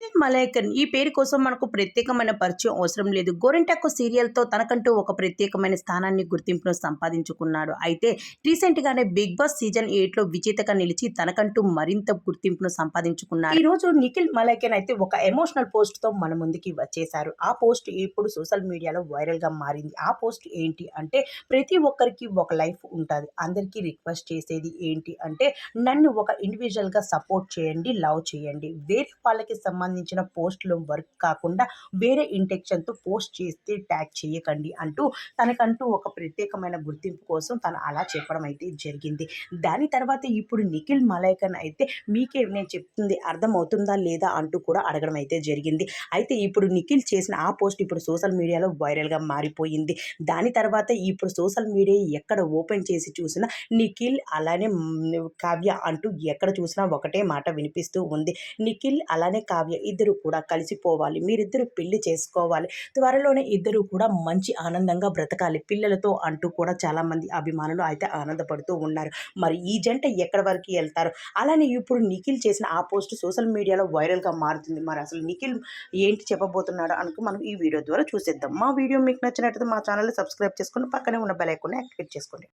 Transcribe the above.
మలైకన్ ఈ పేరు కోసం మనకు ప్రత్యేకమైన పరిచయం అవసరం లేదు. 'గోరింటాకు' సీరియల్‌తో తనకంటూ ఒక ప్రత్యేకమైన స్థానాన్ని, గుర్తింపును సంపాదించుకున్నాడు. అయితే రీసెంట్‌గానే 'బిగ్ బాస్' సీజన్ 8లో విజేతగా నిలిచి తనకంటూ మరింత గుర్తింపును సంపాదించుకున్నారు. ఈరోజు నిఖిల్ మలైకన్ అయితే ఒక ఎమోషనల్ పోస్ట్‌తో మన ముందుకి వచ్చేశారు. ఆ పోస్ట్ ఇప్పుడు సోషల్ మీడియాలో వైరల్‌గా మారింది. ఆ పోస్ట్ ఏంటి అంటే, ప్రతి ఒక్కరికి ఒక లైఫ్ ఉంటది. అందరికీ రిక్వెస్ట్ చేసేది ఏంటి అంటే, నన్ను ఒక ఇండివిజువల్‌గా సపోర్ట్ చేయండి, లవ్ చేయండి. వేరే వాళ్ళకి సంబంధించిన పోస్ట్‌లు వర్క్ కాకుండా వేరే ఇంటెన్షన్‌తో పోస్ట్ చేస్తే ట్యాగ్ చేయకండి అంటూ తనకంటూ ఒక ప్రత్యేకమైన గుర్తింపు కోసం తను అలా చెప్పడం అయితే జరిగింది. దాని తర్వాత ఇప్పుడు నిఖిల్ మలైకన్ అయితే మీకే నేను చెప్తుంది అర్థమవుతుందా లేదా అంటూ కూడా అడగడం అయితే జరిగింది. అయితే ఇప్పుడు నిఖిల్ చేసిన ఆ పోస్ట్ ఇప్పుడు సోషల్ మీడియాలో వైరల్‌గా మారిపోయింది. దాని తర్వాత ఇప్పుడు సోషల్ మీడియా ఎక్కడ ఓపెన్ చేసి చూసినా నిఖిల్ అలానే కావ్య అంటూ ఎక్కడ చూసినా ఒకటే మాట వినిపిస్తూ ఉంది. నిఖిల్ అలానే కావ్య ఇద్దరు కూడా కలిసిపోవాలి. మీరిద్దరు పెళ్లి చేసుకోవాలి. త్వరలోనే ఇద్దరు కూడా మంచి ఆనందంగా బ్రతకాలి పిల్లలతో అంటూ కూడా చాలామంది అభిమానులు అయితే ఆనందపడుతూ ఉన్నారు. మరి ఈ జంట ఎక్కడి వరకు ఎళ్తారు? అలానే ఇప్పుడు నిఖిల్ చేసిన ఆ పోస్ట్ సోషల్ మీడియాలో వైరల్‌గా మారుతుంది. మరి అసలు నిఖిల్ ఏంటి చెప్పబోతున్నాడో అనుకో మనం ఈ వీడియో ద్వారా చూసేద్దాం. మా వీడియో మీకు నచ్చినట్లయితే మా ఛానల్‌ని సబ్స్క్రైబ్ చేసుకొని పక్కనే ఉన్న బెల్ ఐకాన్‌ని యాక్టివేట్ చేసుకోండి.